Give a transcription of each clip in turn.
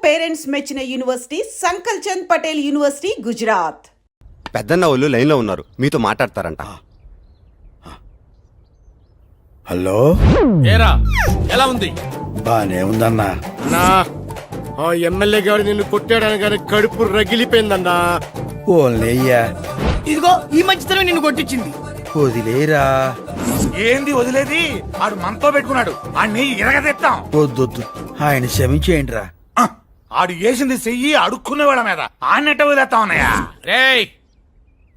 Parents మెచ్చిన university సంకల్ Chand Patel university Gujarat. పెద్దన్న వాళ్ళు line లో ఉన్నారు, మీతో మాట్లాడతారంట. హలో, ఏరా ఎలా ఉంది? బానే ఉందన్నా. నా ఆ ఎమ్మెల్యే గారు నిన్ను కొట్టాడని కానీ కడుపు రగిలిపోయిందన్నా. ఓన్లీ అయ్యా, ఇదిగో ఈ మంచితనం నిన్ను కొట్టించింది. వదిలేరా. ఏంది వదిలేది? ఆడు మనతో పెట్టుకున్నాడు, ఆడిని ఎరగదెత్తాం. వద్దొద్దు, ఆయన క్షమించేయండి రా. ఆడు వేసింది చెయ్యి అడుక్కునేవాళ్ళ మీద ఆన్నెట్ట వదిలేస్తా ఉన్నాయా? రేయ్,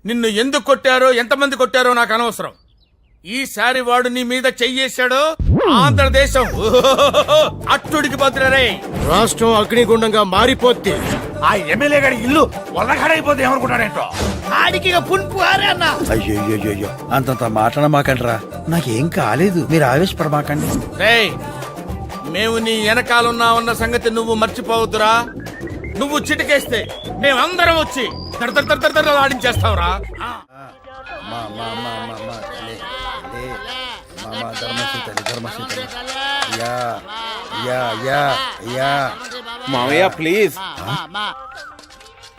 నిన్ను ఎందుకు కొట్టారో ఎంతమంది కొట్టారో నాకు అనవసరం. ఈసారి వాడు నీ మీద చెయ్యేశాడో ఆంధ్రదేశం అట్టుడికి పోతురే. రాష్ట్రం అగ్నిగుండంగా మారిపోద్ది. ఆ ఎమ్మెల్యే గారి ఇల్లు వల్లగాడైపోతే ఏమనుకుంటాడేంటో. ఆడికి ఇక పుంపు ఆరే అన్న. అయ్యో, అంతంత మాట్లాడమాకండ్రా. నాకేం కాలేదు, మీరు ఆవేశపడమాకండి. రేయ్, మేము నీ వెనకాలన్నామన్న సంగతి నువ్వు మర్చిపోవద్దురా. నువ్వు చిటికేస్తే మేమందరం వచ్చి ఆడించేస్తావురా. మామయ్య ప్లీజ్.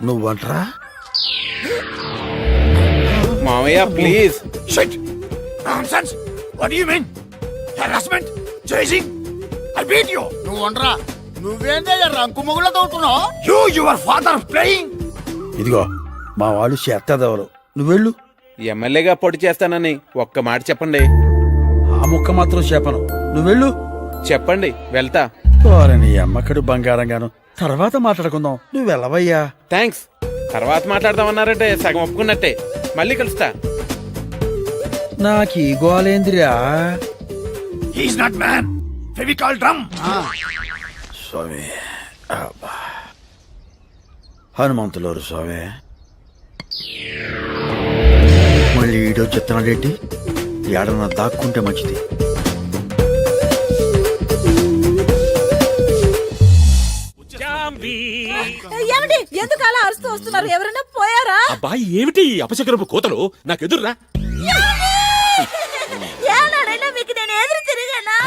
నువ్వంట్రా? మామయ్య please. Shit! Nonsense! What do you mean? Harassment? Chasing? I beat you! నువ్వు వండరా. నువ్వేందే రంకు మొగుళ్ళ తోడుతున్నావు? Your father playing? ఇదిగో మా వాళ్ళు చేస్తాదెవరు, నువ్వెళ్ళు. ఎమ్మెల్యేగా పోటీ చేస్తానని ఒక్క మాట చెప్పండి. ఆ ముక్క మాత్రం చెప్పను, నువ్వెళ్ళు. చెప్పండి, వెళ్తా. నీ అమ్మకడు బంగారంగాను, తర్వాత మాట్లాడుకుందాం. నువ్వు వెళ్ళవయ్యా. థ్యాంక్స్. తర్వాత మాట్లాడదామన్నారంటే సగం ఒప్పుకున్నట్టే. మళ్ళీ కలుస్తా. నాకీ గోలేందిరా. He's not man. Fevicol drum. స్వామి, అబ్బా. హనుమంతులోరు స్వామి. మళ్ళీ ఈడో చెత్తనాడేంటి? ఏడన్నా దాక్కుంటే మంచిది. ఏమండి, ఎందుకు అలా అరుస్తూ వస్తున్నారు? ఎవరైనా పోయారా? అబ్బాయి ఏమిటి అపశకరపు కోతలు? నాకు ఎదురురా. ఏనాడైనా మీకు నేను ఎదురు తిరిగానా?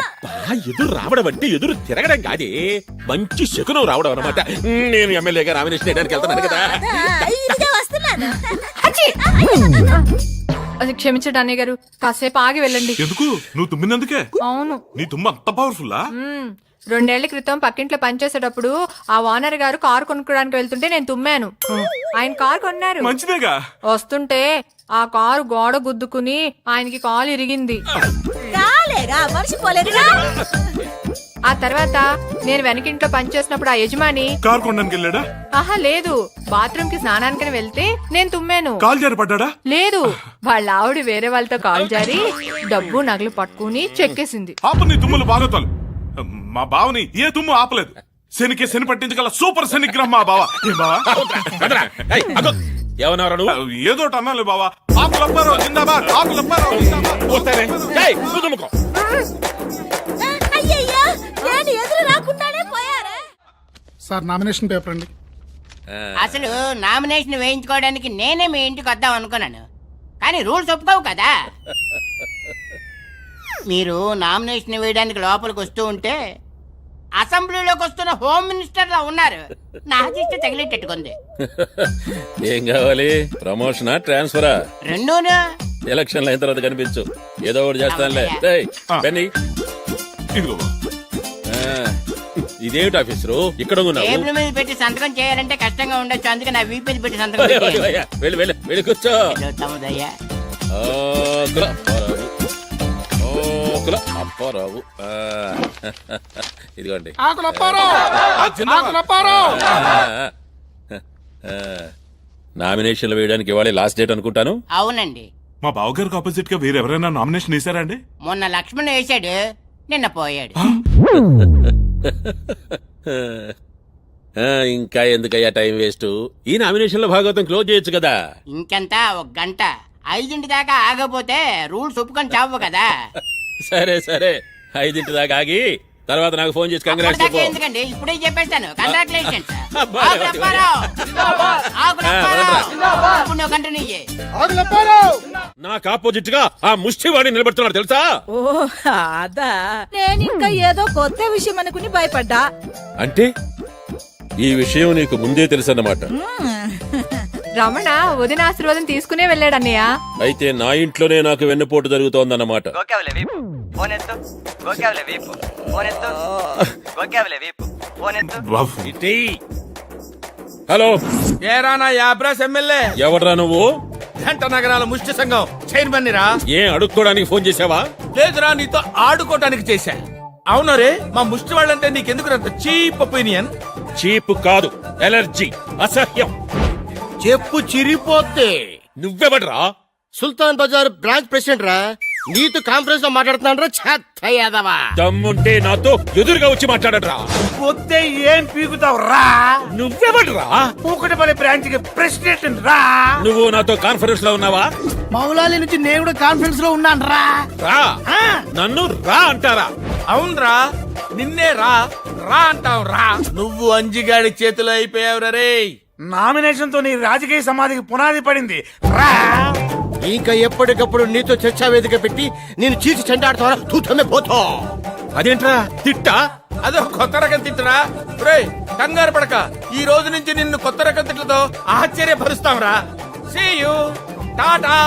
ఎదురు రావడం అంటే ఎదురు తిరగడం కాదే, మంచి శకునం రావడం అన్నమాట. నేను ఎమ్మెల్యేగా నామినేషన్ వేయడానికి వెళ్తున్నాను కదా. ఇదిగే వస్తున్నాను. అది క్షమించండి అన్నయ్య గారు, కాసేపు ఆగి వెళ్ళండి. ఎందుకు? నువ్వు తుమ్మినందుకే? అవును. నీ తుమ్మ అంత పవర్ఫుల్లా? 2 ఏళ్ల క్రితం పక్కింట్లో పనిచేసేటప్పుడు ఆ ఓనర్ గారు కారు కొనుక్కోడానికి వెళ్తుంటే నేను తుమ్మాను. ఆయన కారు కొన్నారు. మంచిదేగా. వస్తుంటే ఆ కారు గోడ గుద్దుకుని ఆయనకి కాలు ఇరిగింది. కాలేగా మనిషి పోలేదుగా. ఆ తర్వాత నేను వెనకింట్లో పనిచేసినప్పుడు ఆ యజమాని కారు కొనడానికి వెళ్ళాడా? ఆహా లేదు, బాత్రూమ్ కి స్నానానికి వెళ్తే నేను తుమ్మాను. కాలు జారి పడ్డా? లేదు, వాళ్ళ ఆవిడ వేరే వాళ్ళతో కాలు జారి డబ్బు నగలు పట్టుకుని చెక్కేసింది. ఆపు నీ తుమ్ములు బాగోతాలు. మా బావని ఏ తుమ్ము ఆపలేదు. శనికి శని పట్టించగల సూపర్ శనిగ్రహం మా బావ. ఏం బావా? ఏమన్నారా నువ్వు? ఏదో అన్నాలే బావా. ఆకులప్పారో జిందాబాద్, ఆకులప్పారో జిందాబాద్. అయ్యయ్యా, నేను ఎదురు రాకుండానే పోయారా? సార్ నామినేషన్ పేపర్ అండి. అసలు నామినేషన్ వేయించుకోవడానికి నేనే మీ ఇంటికి వద్దాం అనుకున్నాను, కానీ రూల్స్ ఒప్పుకోవు కదా. మీరు నామినేషన్ వేయడానికి లోపలికి వస్తూ ఉంటే అసెంబ్లీలోకి వస్తున్న హోమ్ మినిస్టర్ లా ఉన్నారు. నా దిష్టి తగిలేటట్టుకుంది. ఏం కావాలి? ప్రమోషనా ట్రాన్స్ఫరా? రెండూనా? ఎలక్షన్లు అయిన తర్వాత కనిపించు, ఏదో ఒకటి చేస్తానులే. బెన్నీ, ఇదిగో బావ. ఇదేమిటి ఆఫీసరు ఇక్కడ ఉన్నావు? టేబుల్ మీద పెట్టి సంతకం చేయాలంటే కష్టంగా ఉండొచ్చు, అందుకే నా వీపు మీద పెట్టి సంతకం పెట్టేయండి. వెళ్ళి వెళ్ళి వెళ్ళి కూర్చో. తమ్ముదయ్యా. అప్పారావు, ఇదిగోండి. నామినేషన్లు వేయడానికి ఇవాళ లాస్ట్ డేట్ అనుకుంటాను. అవునండి. మా బావగారికి ఆపోజిట్ గా వేరెవరైనా నామినేషన్ వేసారా అండి? మొన్న లక్ష్మణ్ వేశాడు, నిన్న పోయాడు. ఇంకా ఎందుకయ్యా టైం వేస్ట్? ఈ నామినేషన్ లో భాగవతం క్లోజ్ చేయొచ్చు కదా. ఇంకెంత? 1 గంట. 5 దాకా ఆగపోతే రూల్స్ ఒప్పుకొని చావు కదా. సరే సరే, 5 దాకా ఆగి తర్వాత నాకు ఫోన్ చేసి కంగ్రాట్స్ చెప్పు. ఎందుకండి, ఇప్పుడే చెప్పేస్తాను. కంగ్రాచులేషన్స్. నాకు ఆపోజిట్ గా ఆ ముష్టివాడి నిలబడుతున్నాడు తెలుసా? ఓ అదా, నేను ఇంకా ఏదో కొత్త విషయం అనుకుని భయపడ్డా. అంటే ఈ విషయం నీకు ముందే తెలుసన్నమాట. రమణ వదిన ఆశీర్వాదం తీసుకునే వెళ్ళాడు అన్నయ్య. అయితే నా ఇంట్లోనే నాకు వెన్నుపోటు జరుగుతోందన్నమాట. హలో, ఏరా నా యాబ్రాస్ ఎమ్మెల్యే, ఎవడ్రా నువ్వు? జంట నగరాల ముష్టి సంఘం చైర్మన్ రా. ఏం అడుక్కోడానికి ఫోన్ చేసావా? లేదురా, నీతో ఆడుకోవటానికి చేశా. అవును రే, మా ముష్టి వాళ్ళంటే నీకెందుకు అంత చీప్ ఒపీనియన్? చీప్ కాదు, ఎలర్జీ, అసహ్యం. చెప్పు చిరిపోతే నువ్వెవడ్రా? సుల్తాన్ బజార్ బ్రాంచ్ ప్రెసిడెంట్ రా. నీతో కాన్ఫరెన్స్ లో మాట్లాడుతున్నాను రా. చెత్త యాదవా. దమ్ముంటే నాతో ఎదురుగా వచ్చి మాట్లాడరా. పొద్దే ఏం పీకుతావు రా? నువ్వెవడ్రా? కూకటపల్లి బ్రాంచ్ కి ప్రెసిడెంట్ రా. నువ్వు నాతో కాన్ఫరెన్స్ లో ఉన్నావా? మౌలాలి నుంచి నేను కూడా కాన్ఫరెన్స్ లో ఉన్నాను రా. రా. నన్ను రా అంటారా? అవునరా, నిన్నే రా రా అంటావు రా. నువ్వు అంజిగాడి చేతిలో అయిపోయావురా రే. నామినేషన్ తో నీ రాజకీయ సమాధికి పునాది పడింది రా. ఇంకా ఎప్పటికప్పుడు నీతో చర్చా వేదిక పెట్టి నేను చీల్చి చెండాడుతావా? తూతమే పోతా. అదేంట్రా తిట్టా? అదో కొత్త రకం తిట్టురా. రే కంగారు పడక, ఈ రోజు నుంచి నిన్ను కొత్త రకం తిట్లతో ఆశ్చర్యపరుస్తాంరా. See you, tata.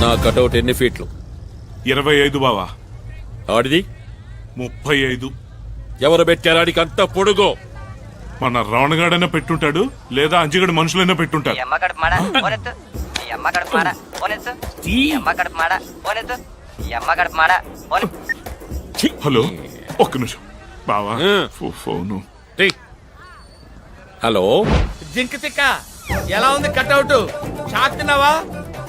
నా కటౌట్ ఎన్ని ఫీట్లు? 25 బావా. ఆడిది 35. ఎవరు పెట్టారు ఆడికి అంత పొడుగు? మన రావణగాడైనా పెట్టుంటాడు, లేదా అంజిగడు మనుషులైనా పెట్టుంటారు. హలో, ఒక్క నిమిషం బావా. ఫోను. హలో, జింక్ తిక్క, ఎలా ఉంది కట్అవుట్? షాక్ తిన్నావా?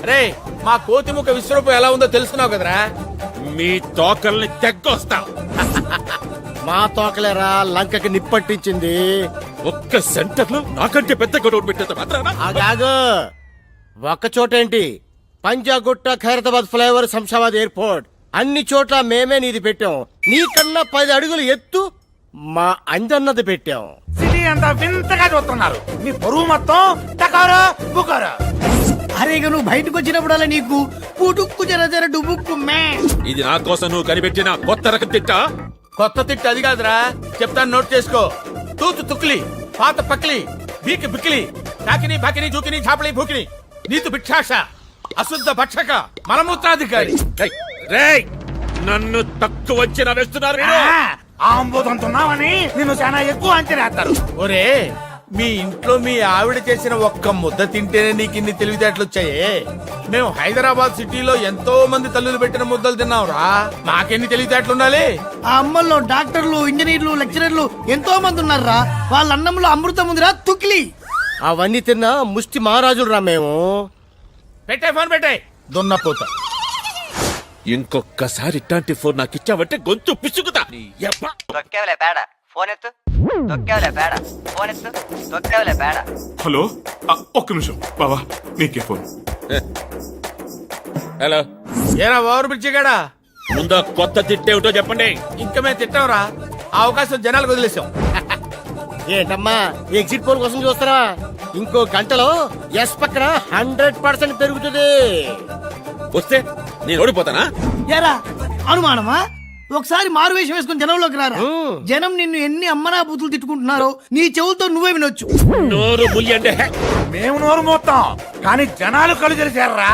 రే మా కోతిముఖ విశ్వరూపం ఎలా ఉందో తెలుసుకున్నావు కదరా. మీ తోకల్ని తెగ్గొస్తా. మా తోకలేరా లంకకి నిప్పట్టించింది. ఒక్క సెంటర్ లో నాకంటే పెద్ద కటౌట్ పెట్టేంత మాత్రానా? ఆగాగు. ఒక్క చోటేంటి, పంజాగుట్ట, ఖైరతాబాద్ ఫ్లైఓవర్, శంషాబాద్ ఎయిర్పోర్ట్ అన్ని చోట్ల మేమే నీది పెట్టాం. నీకన్నా 10 అడుగులు ఎత్తు మా అంజన్నది పెట్టాం. సిటీ అంతా వింతగా చూస్తున్నారు. నీ బరువు మొత్తం టకారా బుకారా. అరే నువ్వు బయటకు వచ్చినప్పుడల్లా నీకు పుటుక్కు జర జర డుబుక్కు మే. ఇది నా కోసం నువ్వు కనిపెట్టిన కొత్త రకం తిట్టా? కొత్త తిట్టు అది కాదురా, చెప్తాను నోట్ చేసుకో. తూతు తుక్లి, పాత పక్లి, బీకి బిక్లి, తాకిని బాకిని జూకిని ఛాపలి భూకిని, నీతు భిక్షాష, అశుద్ధ భక్షక, మలమూత్రాధికారి. రేయ్, నన్ను తక్కువ అంచనా వేస్తున్నారు మీరు. ఆంబోదంతున్నావని నిన్ను చాలా ఎక్కువ అంచనేస్తారు. ఒరే, మీ ఇంట్లో మీ ఆవిడ చేసిన ఒక్క ముద్ద తింటేనే నీకు ఇన్ని తెలివితేటలు వచ్చాయే. మేము హైదరాబాద్ సిటీలో ఎంతో మంది తల్లులు పెట్టిన ముద్దలు తిన్నాంరా. మాకెన్ని తెలివితేటలు ఉండాలి? ఆ అమ్మల్లో డాక్టర్లు, ఇంజనీర్లు, లెక్చరర్లు ఎంతో మంది ఉన్నారా. వాళ్ళ అన్నంలో అమృతం ఉందిరా తుక్లి. అవన్నీ తిన్నా ముష్టి మహారాజులు రా మేము. పెట్టే ఫోన్ పెట్టే దున్నపోత. ఇంకొక్కసారి ఇట్లాంటి ఫోన్ నాకు ఇచ్చావంటే గొంతు పిసుకుతా. హలో, ఒక్క నిమిషం బావా, నీకే ఫోన్. హలో, ఏరా ఓవర్ బ్రిడ్జి గాడా, ముందా కొత్త తిట్టేమిటో చెప్పండి. ఇంకా మేము తిట్టాంరా. ఆ అవకాశం జనాలకు వదిలేసాం. ఏంటమ్మా ఎగ్జిట్ పోల్ కోసం చూస్తారా? ఇంకో గంటలో ఎస్ పక్కన 100% పెరుగుతుంది. వస్తే నేను ఓడిపోతానా? ఎరా అనుమానమా? ఒకసారి మారువేషం వేసుకుని జనంలోకి రారా. జనం నిన్ను ఎన్ని అమ్మనా బూతులు తిట్టుకుంటున్నారో నీ చెవులతో నువ్వే వినొచ్చు. నోరు ముయ్యండి. మేము నోరు మోస్తాం, కానీ జనాలు కళ్ళు తెరిచారా.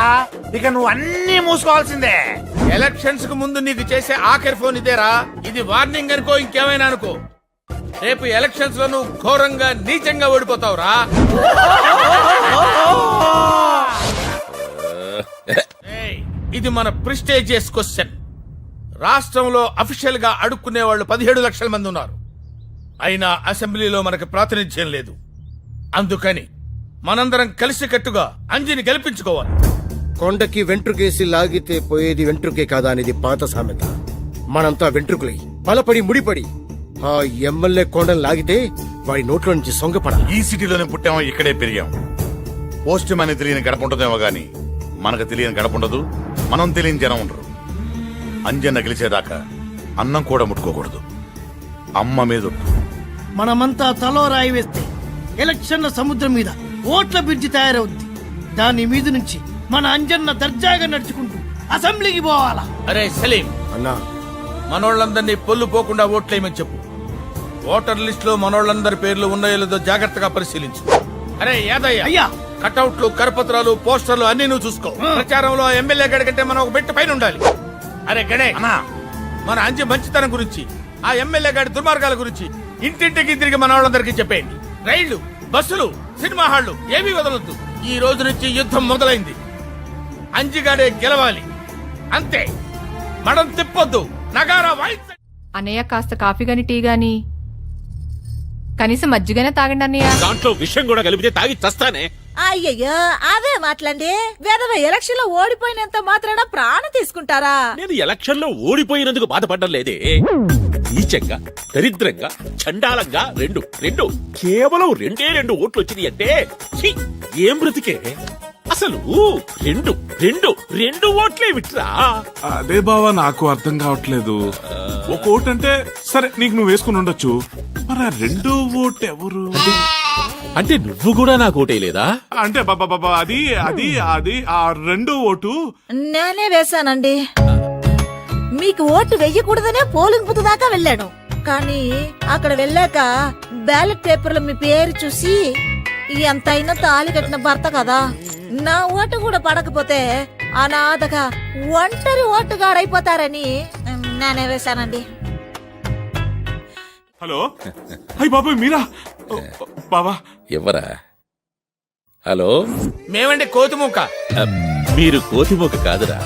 ఇక నువ్వు అన్ని మూసుకోవాల్సిందే. ఎలక్షన్స్ కు ముందు నీకు చేసే ఆఖరి ఫోన్ ఇదేరా. ఇది వార్నింగ్ అనుకో, ఇంకేమైనా అనుకో. రేపు ఎలక్షన్స్ లో నువ్వు ఘోరంగా నీచంగా ఓడిపోతావురా. ఇది మన ప్రిస్టేజియస్ క్వశ్చన్. రాష్ట్రంలో అఫీషియల్ గా అడుక్కునే వాళ్ళు 17 లక్షల మంది ఉన్నారు. అయినా అసెంబ్లీలో మనకు ప్రాతినిధ్యం లేదు. అందుకని మనందరం కలిసికట్టుగా అంజిని గెలిపించుకోవాలి. కొండకి వెంట్రుకేసి లాగితే పోయేది వెంట్రుకే కాదా అనేది పాత సామెత. మనంతా వెంట్రుకులై బలపడి ముడిపడి ఆ ఎమ్మెల్యే కొండను లాగితే వాడి నోట్లో నుంచి సొంగపడాలి. ఈ సిటీలోనే పుట్టామో, ఇక్కడే పెరిగాం. పోస్ట్ మ్యాన్ తెలియని గడప ఉంటుందేమో గాని మనకు తెలియని గడప ఉండదు, మనం తెలియని జనం ఉండరు. అంజన్న గెలిచేదాకా అన్నం కూడా ముట్టుకోకూడదు. అమ్మ మీద మనమంతా తలో రాయి వేస్తే ఎలక్షన్ల సముద్రం మీద ఓట్ల బ్రిడ్జి తయారవుద్ది. దాని మీద నుంచి మన అంజన్న దర్జాగా నడుచుకుంటూ అసెంబ్లీకి పోవాలా. అరే సలీం అన్నా, మనోళ్ళందరినీ పొల్లు పోకుండా ఓట్లేయమని చెప్పు. ఓటర్ లిస్ట్ లో మనోళ్ళందరి పేర్లు ఉన్నాయో లేదో జాగ్రత్తగా పరిశీలించు. అరే యాదయ్య, అయ్యా. కటౌట్లు, కరపత్రాలు, పోస్టర్లు అన్ని నువ్వు చూసుకో. ప్రచారంలో ఎమ్మెల్యే గడి కంటే మనం ఒక బెట్టు పైన ఉండాలి. అరే గడే, మన అంజి మంచితనం గురించి, ఆ ఎమ్మెల్యే గారి దుర్మార్గాల గురించి ఇంటింటికి తిరిగి మన వాళ్ళందరికీ చెప్పేయండి. రైళ్లు, బస్సులు, సినిమా హాళ్లు ఏమీ వదలొద్దు. ఈ రోజు నుంచి యుద్ధం మొదలైంది. అంజిగాడే గెలవాలి, అంతే. మడం తిప్పొద్దు, నగారా వాయిస్. అన్నయ్య కాస్త కాఫీ గాని టీ గాని కనీసం మజ్జిగనే తాగండి అన్నయ్య. దాంట్లో విషయం కూడా కలిపితే తాగి చస్తానే. అయ్యయ్యో అవే మాట్లాడి వేదవ ఎలక్షన్ లో ఓడిపోయినంత మాత్రాన ప్రాణం తీసుకుంటారా? నేను ఎలక్షన్ లో ఓడిపోయినందుకు బాధపడడం లేదే. నీచంగా, దరిద్రంగా, చండాలంగా రెండు కేవలం రెండు ఓట్లు వచ్చినాయి అంటే ఛీ, ఏం బ్రతికే అసలు. రెండు ఓట్లే విట్రా. అదే బావా నాకు అర్థం కావట్లేదు. ఒక ఓటు అంటే సరే నీకు నువ్వు వేసుకుని ఉండొచ్చు, మరి ఆ రెండో ఓటు ఎవరు? అంటే నువ్వు కూడా నాకు ఓటేయలేదా? అంటే బాబా అది అది అది ఆ రెండో ఓటు నేనే వేశానండి. మీకు ఓటు వెయ్యకూడదనే పోలింగ్ బూత్ దాకా వెళ్ళాను. కానీ అక్కడ వెళ్ళాక బ్యాలెట్ పేపర్ లో మీ పేరు చూసి ఎంతైనా తాళి కట్టిన భర్త కదా, నా ఓటు కూడా పడకపోతే అనాథగా ఒంటరి ఓటుగాడైపోతారని నేనే వేశానండి. హలో అయ్యి బాబాయ్ మీరా? బాబా ఎవరా? హలో, మేమండి కోతిమూక. మీరు కోతిమోక కాదురా.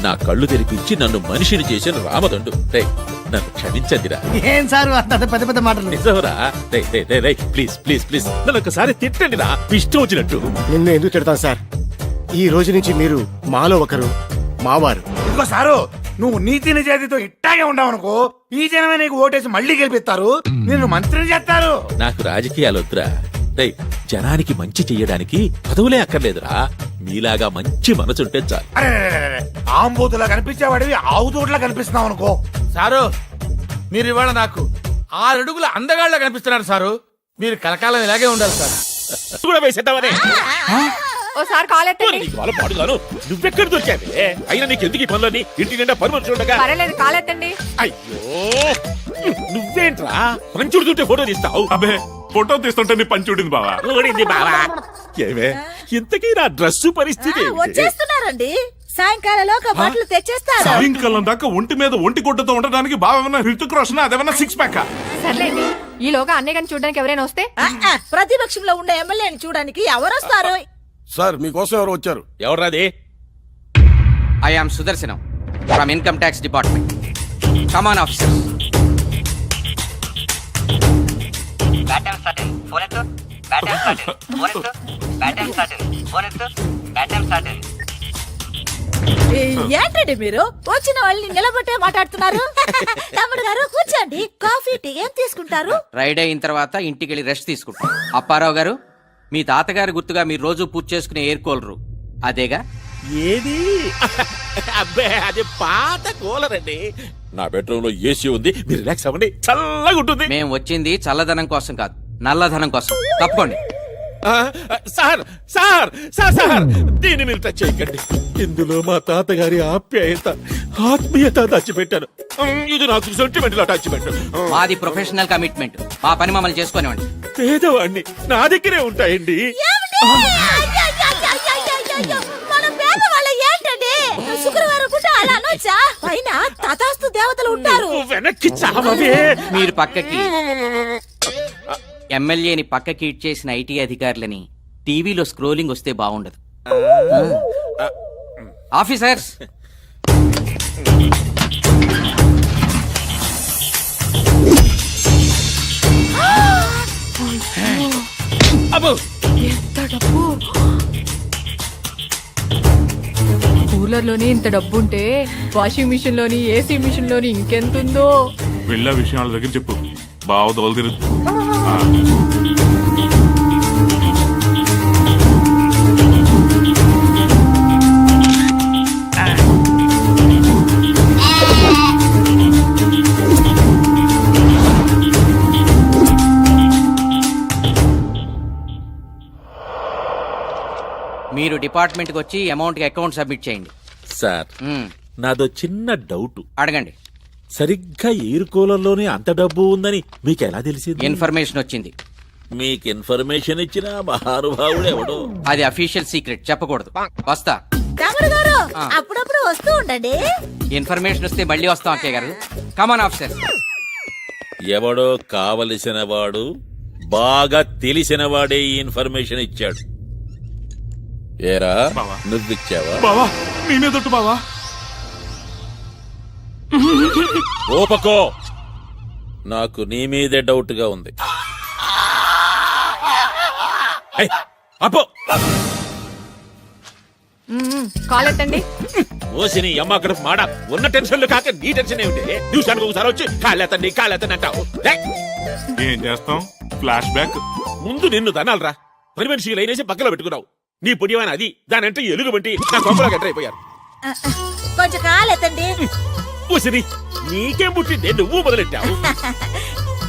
నా కళ్ళు తెరిపించి నన్ను మనిషిని చేసిన రామదండు. రేయ్, నన్ను క్షమించండిరా. ఏం సార్ అంత పెద్ద పెద్ద మాటలు? నిజంరా. ప్లీజ్ ప్లీజ్ ప్లీజ్ నన్ను ఒకసారి తిట్టండి రా, ఇష్టం వచ్చినట్టు. నిన్ను ఎందుకు తిడతాను సార్? ఈ రోజు నుంచి మీరు మాలో ఒకరు, మావారు. ఇంకోసారు నువ్వు నీతి నిజాయితీతో ఇట్టాగే ఉండవనుకో, ఈ జనమే నీకు ఓటేసి మళ్ళీ గెలిపిస్తారు, నిన్ను మంత్రిని చేస్తారు. నాకు రాజకీయాలు వద్దురా. రేయ్, జనానికి మంచి చెయ్యడానికి పదవులే అక్కర్లేదురా. మీలాగా మంచి మనసుంటే చాలు. అరే ఆంబూతులా కనిపించేవాడివి ఆవుతోట్లా కనిపిస్తున్నావు అనుకో. సారు, మీరు ఇవాళ నాకు 6 అడుగుల అందగాళ్ళ కనిపిస్తున్నారు సారు. మీరు కలకాలం ఇలాగే ఉండాలి సార్. కూడా వేసేద్దామనే. ఓసారి కాల్ ఎత్తండి. నీకు వాళ్ళ పాడుగాను నువ్వెక్కడ దొరికావే? అయినా నీకు ఎందుకు ఈ పనులని? ఇంటి నిండా పని మనుషులు ఉండగా. పర్వాలేదు, కాల్ ఎత్తండి. అయ్యో, నువ్వేంట్రా పంచుడు చుట్టే ఫోటో తీస్తావు? అబే ఫోటో తీస్తుంటే నీ పంచి ఉడింది బావా. ఊడింది బావా. ఏమే ఇంతకీ నా డ్రెస్సు పరిస్థితి ఏంటి? వచ్చేస్తున్నారండి, సాయంకాలంలోగా బట్టలు తెచ్చేస్తారు. సాయంకాలం దాకా ఒంటి మీద ఒంటి గుడ్డతో ఉండడానికి బావేమన్నా హృతిక్ రోషన్, అదేమన్నా సిక్స్ ప్యాక్. సర్లేండి, ఈలోగా అన్నయ్య గారిని చూడడానికి ఎవరైనా వస్తే. ప్రతిపక్షంలో ఉండే ఎమ్మెల్యేని చూడడానికి ఎవరొస్తారు? సార్ మీకోసం ఎవరు వచ్చారు? ఎవర్రాది? I am Sudarshanam from income tax department. Come on officer. ఏంటండి మీరు వచ్చిన వాళ్ళని నిలబట్టే మాట్లాడుతున్నారు? తమ్ముడు గారు కూర్చోండి, కాఫీ టీ ఏం తీసుకుంటారు? రైడ్ అయిన తర్వాత ఇంటికి వెళ్ళి రెస్ట్ తీసుకుంటాం. అప్పారావు గారు, మీ తాతగారి గుర్తుగా మీరు రోజు పూజ చేసుకునే ఎయిర్ కూలరు అదేగా? ఏది? అబ్బే, అది పాత కూలర్ అండి. నా బెడ్రూమ్ లో ఏసీ ఉంది, మీరు రిలాక్స్ అవ్వండి, చల్లగా ఉంటుంది. మేము వచ్చింది చల్లదనం కోసం కాదు, నల్లధనం కోసం. తప్పుకోండి. సార్ సార్ సార్ సార్ దీన్ని మీరు టచ్ చేయకండి. ఇందులో మా తాతగారి ఆప్యాయత, ఆత్మీయత దాచిపెట్టాను. ఇది నాకు సెంటిమెంట్ అటాచ్మెంట్. మాది ప్రొఫెషనల్ కమిట్మెంట్. మా పని మమ్మల్ని చేసుకునేవ్వండి. పేదవాణ్ణి, నా దగ్గరే ఉంటాయండి. మన పేదవాళ్ళ ఏంటండి? శుక్రవారం పూట అలా అనొచ్చా? పైన తథాస్తు దేవతలు ఉంటారు. నువ్వు వెనక్కి చావవే. మీరు పక్కకి ఎమ్మెల్యేని పక్కకి ఇచ్చేసిన ఐటీ అధికారులని టీవీలో స్క్రోలింగ్ వస్తే బాగుండదు. ఆఫీసర్స్, ఎంత డబ్బు! కూలర్ లోని ఇంత డబ్బు ఉంటే వాషింగ్ మిషన్ లోని, ఏసీ మిషన్ లోని ఇంకెంతుందో. వెళ్ళే విషయాల దగ్గర చెప్పు, బావ దోలు తిరుగు. మీరు డిపార్ట్మెంట్కి వచ్చి అమౌంట్కి అకౌంట్ సబ్మిట్ చేయండి. సార్, నాదో చిన్న డౌట్. అడగండి. సరిగ్గా ఎయిర్ కూలర్లోనే అంత డబ్బు ఉందని మీకెలా తెలిసింది? ఇన్ఫర్మేషన్ వచ్చింది. మీకు ఇన్ఫర్మేషన్ ఇచ్చిన మహానుభావుడు ఎవడో. అది అఫీషియల్ సీక్రెట్, చెప్పకూడదు. వస్తా. తమ్ముడు గారు అప్పుడప్పుడు వస్తూ ఉండండి. ఇన్ఫర్మేషన్ వస్తే మళ్ళీ వస్తాం అక్కయ్య గారు. కమాన్ ఆఫీసర్. ఎవడో కావలసిన వాడు, బాగా తెలిసిన వాడే ఈ ఇన్ఫర్మేషన్ ఇచ్చాడు. ఏరా నువ్విచ్చావా? బావా నీ మీదొట్టు బావా. ఓపకో, నాకు నీ మీదే డౌట్ గా ఉంది. ఏయ్, అప్పో కాల్ ఎత్తండి. ఓసిని అమ్మ అక్కడ మాడ ఉన్న టెన్షన్లు కాక నీ టెన్షన్ ఏమిటి? నిమిషానికి ఒకసారి వచ్చి కాళ్ళెత్తండి అంటావు. ఏయ్, ఏం చేస్తాం, ఫ్లాష్ బ్యాక్. ముందు నిన్ను దనాలరా. పని మనిషి లైనేసి పక్కలో పెట్టుకున్నావు. నీ పుణ్యమైన అది దానంటే ఎలుగు వంటి నా కొంపలోకి ఎంటర్ అయిపోయారు. కొంచెం కాలెత్తండి. ఓసిని నీకేం పుట్టిందే నువ్వు మొదలెట్టావు.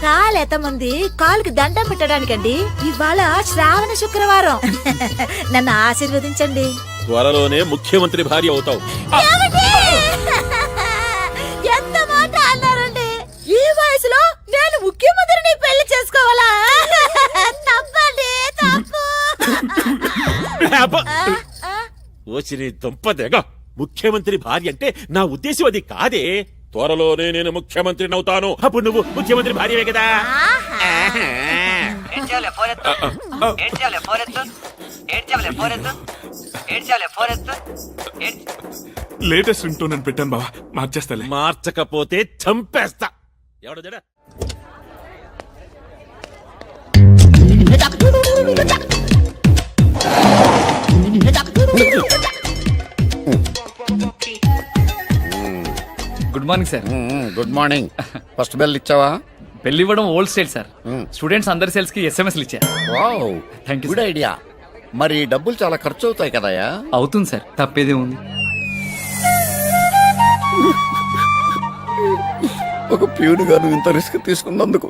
కాలెత్తమంది కాలుకి దండం పెట్టడానికండి. ఇవాళ శ్రావణ శుక్రవారం. నన్ను ఆశీర్వదించండి. త్వరలోనే ముఖ్యమంత్రి భార్య అవుతావు. ఏమండి? ఎంత మాట అన్నారండి. ఈ వయసులో నేను ముఖ్యమంత్రిని పెళ్లి చేసుకోవాలా? తప్పండి, తప్పు. ఓసిని దుంపదేగా, ముఖ్యమంత్రి భార్య అంటే నా ఉద్దేశం అది కాదే. త్వరలోనే నేను ముఖ్యమంత్రిని అవుతాను. అప్పుడు నువ్వు ముఖ్యమంత్రి భార్యవే కదా. లేటెస్ట్ రింగ్ టోన్ అని పెట్టాను బావా, మార్చేస్తాలే. మార్చకపోతే చంపేస్తా. ఎవడో జడ good morning sir. Good morning. First bell ఇచ్చావా? పెళ్లి ఇవ్వడం ఓల్డ్ స్టైల్ సార్. స్టూడెంట్స్ అందరి సేల్స్ కి ఎస్ఎంఎస్లు ఇచ్చారు. Wow, thank you good sir. Idea. మరి డబ్బులు చాలా ఖర్చు అవుతాయి కదయా? అవుతుంది సార్, తప్పేదే ఉంది. ఒక ప్యూన్ గా నువ్వు ఇంత రిస్క్ తీసుకున్నందుకు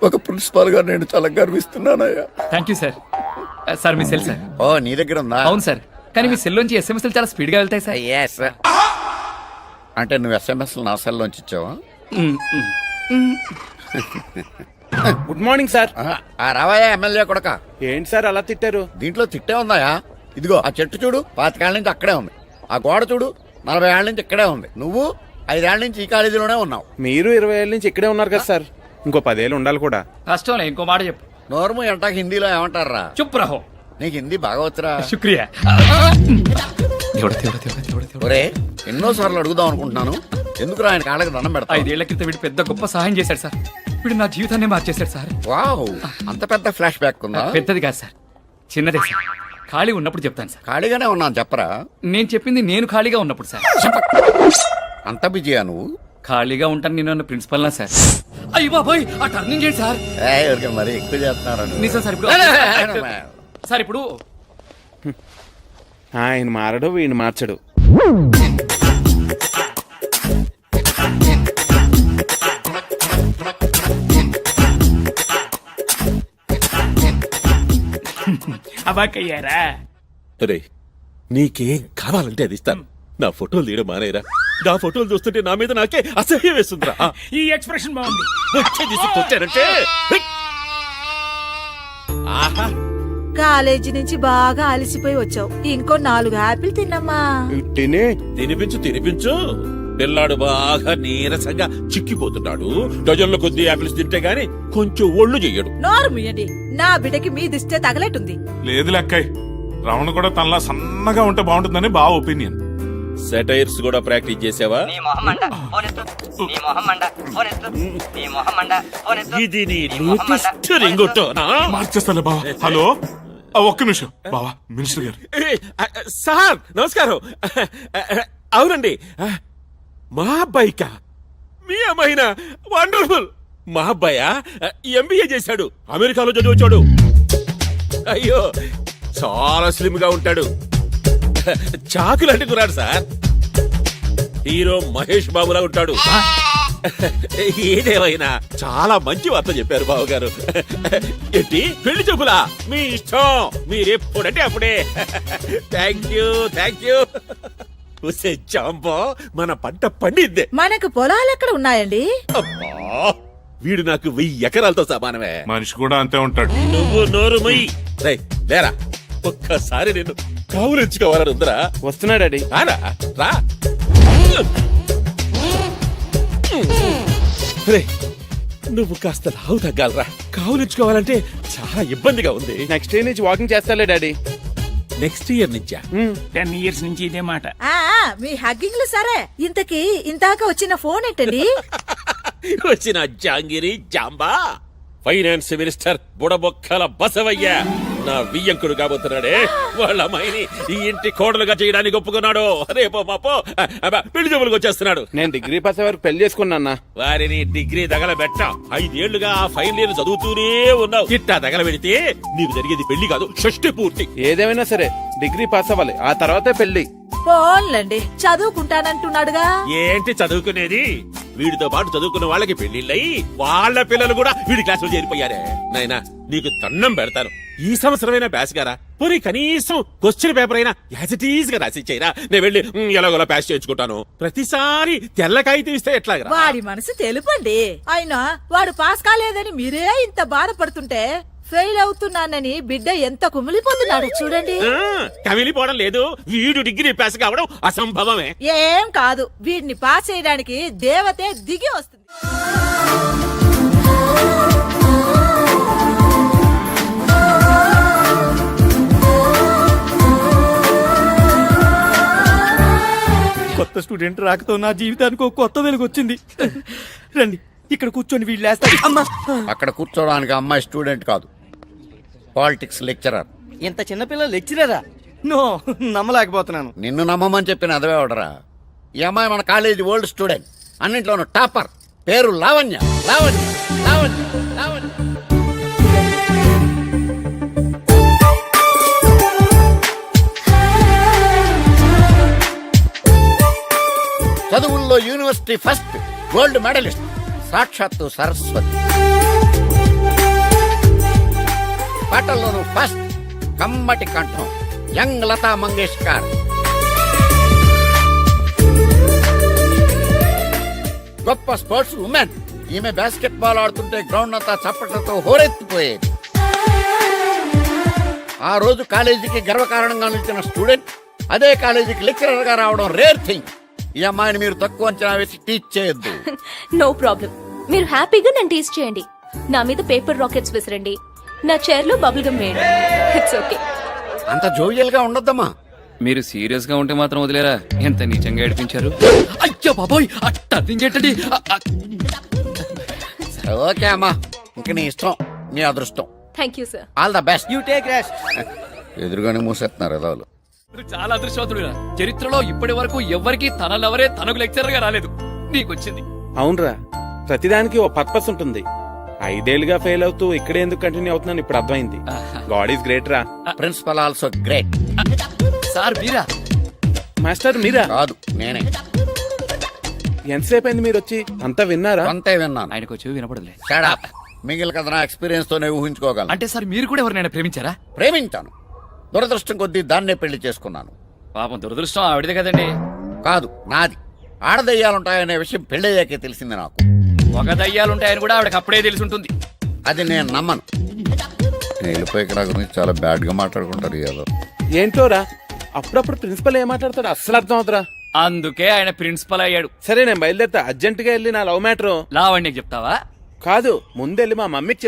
ఒక ప్రిన్సిపాల్ గా నేను చాలా గర్విస్తున్నానయ్యా. Thank you sir. సార్ మీ సెల్ సార్. ఓ, నీ దగ్గర ఉందా? అవును సార్, కానీ మీ సెల్ నుంచి ఎస్ఎంఎస్లు చాలా స్పీడ్ గా వెళ్తాయి సార్. ఎస్. అంటే నువ్వు ఎస్ఎంఎస్ నా సెల్ లోంచి ఇచ్చావా? Good morning sir. రావాయా ఎమ్మెల్యే కొడక. ఏంటి సార్ అలా తిట్టారు? దీంట్లో తిట్టే ఉందాయా? ఇదిగో ఆ చెట్టు చూడు, 25 ఏళ్ల నుంచి అక్కడే ఉంది. ఆ గోడ చూడు, 40 ఏళ్ల నుంచి ఇక్కడే ఉంది. నువ్వు 5 ఏళ్ల నుంచి ఈ కాలేజీలోనే ఉన్నావు. మీరు 20 ఏళ్ళ నుంచి ఇక్కడే ఉన్నారు కదా సార్. ఇంకో 10 ఏళ్ళు ఉండాలి కూడా. కష్టంలే, ఇంకో మాట చెప్పు. నోర్ము ఎంటాక హిందీలో ఏమంటారా? చుప్ రహో. నీకు హిందీ బాగా వచ్చరా? శుక్రియా. ఒరే, ఎన్నోసార్లు అడుగుదాం అనుకుంటున్నాను, ఎందుకు ఆయన కాళ్ళకి దండం పెడతా? 5 ఏళ్ల క్రితం వీడు పెద్ద గొప్ప సహాయం చేశాడు సార్. వీడు నా జీవితాన్ని మార్చేశాడు సార్. వావ్, అంత పెద్ద ఫ్లాష్ బ్యాక్ ఉందా? పెద్దది కాదు సార్, చిన్నదే సార్. ఖాళీ ఉన్నప్పుడు చెప్తాను సార్. ఖాళీగానే ఉన్నాను చెప్పరా? నేను చెప్పింది నేను ఖాళీగా ఉన్నప్పుడు సార్. అంత బిజీయా నువ్వు? ఖాళీగా ఉంటాను నేను అన్న ప్రిన్సిపల్ నా సార్. అయ్యి బాబాయ్, ఆ టర్నింగ్ చేయండి సార్. మరి ఎక్కువ చేస్తున్నారు నిజం సార్. ఇప్పుడు సార్ ఇప్పుడు ఆయన మారడు, వీడిని మార్చడు. అబాకయ్యారా? అరే, నీకేం కావాలంటే అది ఇస్తాను. నా ఫోటోలు తీయడం మానేరా. నా ఫోటోలు చూస్తుంటే నా మీద నాకే అసహ్యం వేస్తుందిరా. ఈ ఎక్స్ప్రెషన్ బాగుంది. వచ్చే తీసుకొచ్చానంటే ఆహా, కాలేజీ నుంచి బాగా అలసిపోయి వచ్చావు. ఇంకో 4 యాపిల్ తిన్నమ్మా. తినిపించు. పిల్లాడు బాగా నీరసంగా చిక్కిపోతున్నాడు. డజన్ల కొద్ది యాపిల్స్ తింటే గాని కొంచెం ఒళ్ళు చెయ్యడు. నోరు ముయ్యండి, నా బిడ్డకి మీ దిష్టే తగలేటుంది. లేదు లెక్కయ్, రమణ కూడా తనలా సన్నగా ఉంటే బాగుంటుందని బావ ఒపీనియన్. సెటైర్స్ కూడా ప్రాక్టీస్ చేసావా? ఇది నీ లేటెస్ట్ రింగుటోనా? మార్చేస్తాలే బావా. హలో, ఒక్క నిమిషం బావా. మినిస్టర్ గారు. సార్ నమస్కారం. అవునండి, మా అబ్బాయికా? మీ అమ్మాయినా? వండర్ఫుల్. మా అబ్బాయా ఎంబీఏ చేశాడు, అమెరికాలో చదివచ్చాడు. అయ్యో, చాలా స్లిమ్ గా ఉంటాడు. చాకులాంటి కురాడు సార్. హీరో మహేష్ బాబులా ఉంటాడు. ఏదేమైనా చాలా మంచి వార్త చెప్పారు బావగారు. ఏంటి పెళ్లి చూపులా? మీ ఇష్టం, మీరెప్పుడంటే అప్పుడే. Thank you. ఒసే జాంబో మన పంట పండిద్దే. మనకు పొలాలు ఎక్కడ ఉన్నాయండి? అబ్బా వీడు నాకు 1000 ఎకరాలతో సమానమే. మనిషి కూడా అంతే ఉంటాడు. నువ్వు నోరు మొయ్యి. రేయ్ లేరా, ఒక్కసారి నేను కావులించుకోవాలని ఉందరా. వస్తున్నాడు డాడీ. రారా రా. రేయ్, నువ్వు కాస్త లావు తగ్గాలరా. కావులించుకోవాలంటే చాలా ఇబ్బందిగా ఉంది. నెక్స్ట్ ఇయర్ నుంచి వాకింగ్ చేస్తాలే డాడీ. నెక్స్ట్ ఇయర్ నుంచా? 10 years నుంచి ఇదే మాట. మీ హగ్గింగ్లు సరే, ఇంతకీ ఇందాక వచ్చిన ఫోన్ ఏంటండి? వచ్చిన జాంగిరి జాంబా ఫైనాన్స్ మినిస్టర్ బుడబొక్కల బసవయ్య నా వియ్యంకుడు కాబోతున్నాడే. వాళ్ళ అమ్మాయిని ఈ ఇంటి కోడలుగా చేయడానికి ఒప్పుకున్నాడు. రేపో మాపో పెళ్లి జబ్బులకు వచ్చేస్తున్నాడు. నేను డిగ్రీ పాస్ అయ్యే వరకు పెళ్లి చేసుకున్నా. వారిని డిగ్రీ తగలబెట్ట 5 ఏళ్లుగా ఆ ఫైనల్ ఇయర్ చదువుతూనే ఉన్నావు. ఇట్టా తగలబెడితే నీకు జరిగేది పెళ్లి కాదు, షష్టి పూర్తి. ఏదేమైనా సరే డిగ్రీ పాస్ అవ్వాలి, ఆ తర్వాతే పెళ్లి. ఫోన్లండి, చదువుకుంటానంటున్నాడుగా. ఏంటి చదువుకునేది? వీడితో పాటు చదువుకున్న వాళ్ళకి పెళ్లిళ్ళయి వాళ్ళ పిల్లలు కూడా వీడి క్లాసులో చేరిపోయారే. నాయనా నీకు దండం పెడతాను, ఈ సంవత్సరమైనా పాస్ గారా. పోనీ కనీసం క్వశ్చన్ పేపర్ అయినా యాజ్ ఇట్ ఈజ్ గా రాసిచ్చాయిరా. నేను వెళ్ళి ఎలాగోలా పాస్ చేయించుకుంటాను. ప్రతిసారి తెల్లకాయ తీస్తే ఎట్లాగరా? వాడి మనసు తెలుపండి. అయినా వాడు పాస్ కాలేదని మీరే ఇంత బాధపడుతుంటే, ఫెయిల్ అవుతున్నానని బిడ్డ ఎంత కుమిలిపోతున్నాడు చూడండి. కమిలిపోవడం లేదు, వీడు డిగ్రీ పాస్ కావడం అసంభవమే. ఏం కాదు, వీడిని పాస్ చేయడానికి దేవతే దిగి వస్తుంది. కొత్త స్టూడెంట్ రాకతో నా జీవితానికి ఒక కొత్త వెలుగు వచ్చింది. రండి ఇక్కడ కూర్చొని వీళ్ళేస్తారు. అమ్మా, అక్కడ కూర్చోడానికి అమ్మాయి స్టూడెంట్ కాదు, పాలిటిక్స్ లెక్చరర్. ఇంత చిన్నపిల్ల లెక్చరరా? నో, నమ్మలేకపోతున్నాను. నిన్ను నమ్మమని చెప్పిన అదవే అవడరా. ఈ అమ్మాయి మన కాలేజీ ఓల్డ్ స్టూడెంట్, అన్నింట్లోనూ టాపర్. పేరు లావణ్య. లావణ్య లావణ్య లావణ్య. చదువుల్లో యూనివర్సిటీ ఫస్ట్, గోల్డ్ మెడలిస్ట్, సాక్షాత్తు సరస్వతి. పాటల్లోనూ ఫస్ట్, కమ్మటి కంఠం, యంగ్ లతా మంగేష్కర్. గొప్ప స్పోర్ట్స్ ఉమెన్. ఈమె బాస్కెట్ బాల్ ఆడుతుంటే గ్రౌండ్ అంతా చప్పట్లతో హోరెత్తిపోయేది. ఆ రోజు కాలేజీకి గర్వకారణంగా నిలిచిన స్టూడెంట్ అదే కాలేజీకి లెక్చరర్ గా రావడం రేర్ థింగ్. ఈ అమ్మాయిని మీరు తక్కువ అంచనా వేసి టీచ్ చేయొద్దు. నో ప్రాబ్లం, మీరు హ్యాపీగా నన్ను టీస్ చేయండి. నా మీద పేపర్ రాకెట్స్ విసరండి, నా చైర్ లో బబుల్ గమ్ వేయండి. It's okay. అంత జోవియల్ గా ఉండొద్దమ్మా. మీరు సీరియస్ గా ఉంటే మాత్రం వదిలేరా? ఎంత నీచంగా ఏడిపించారు. అయ్యో బాబోయ్, టర్నింగ్ ఏంటండి? ఓకే అమ్మా, ఇంక నీ ఇష్టం, నీ అదృష్టం. Thank you sir. All the best. You take rest. ఎదురుగానే మూసేస్తున్నారు ఎదవలు. చాలా అదృష్టవంతుడు. చరిత్రలో ఇప్పటి వరకు ఎవరికి తనలెవరే తనకు లెక్చరర్ గా రాలేదు, నీకొచ్చింది. అవునరా, ప్రతిదానికి ఓ పర్పస్ ఉంటుంది. 5 ఏళ్లుగా ఫెయిల్ అవుతూ ఇక్కడే ఎందుకు కంటిన్యూ అవుతున్నాను ఇప్పుడు అర్థమైంది. గాడ్ ఈస్ గ్రేట్ రా. Principal also great. సార్ మీరా? మాస్టర్ మీరా? కాదు, నేనే. ఎంతసేపు అయింది మీరు వచ్చి? అంతా విన్నారా? అంతే విన్నాను. ఆయనకు వచ్చి వినపడలే. Shut up. మిగిలిన కథ నా ఎక్స్పీరియన్స్ తోనే ఊహించుకోగలను. అంటే సార్ మీరు కూడా ఎవరినైనా ప్రేమించారా? ప్రేమించాను, దురదృష్టం కొద్దీ దాన్నే పెళ్లి చేసుకున్నాను. పాపం దురదృష్టం ఆవిడదే కదండి. కాదు, నాది. ఆడదయ్యాలుంటాయనే విషయం పెళ్ళయ్యాకే తెలిసింది నాకు. ఒక దయ్యాలుంటాయని కూడా ఆవిడకి అప్పుడే తెలిసి ఉంటుంది. అది నేను నమ్మను. నేను వెళ్ళిపోయి నా గురించి చాలా బ్యాడ్ గా మాట్లాడుకుంటారు ఇవాళ. ఏంటోరా, అప్పుడప్పుడు ప్రిన్సిపల్ ఏం మాట్లాడతాడు అస్సలు అర్థం అవుతురా. అందుకే ఆయన ప్రిన్సిపల్ అయ్యాడు. సరే నేను బయలుదేరుతా. అర్జెంట్ గా వెళ్ళి నా లవ్ మ్యాటర్ లావణ్యకి చెప్తావా? కాదు, ముందెళ్ళి మా మమ్మీకి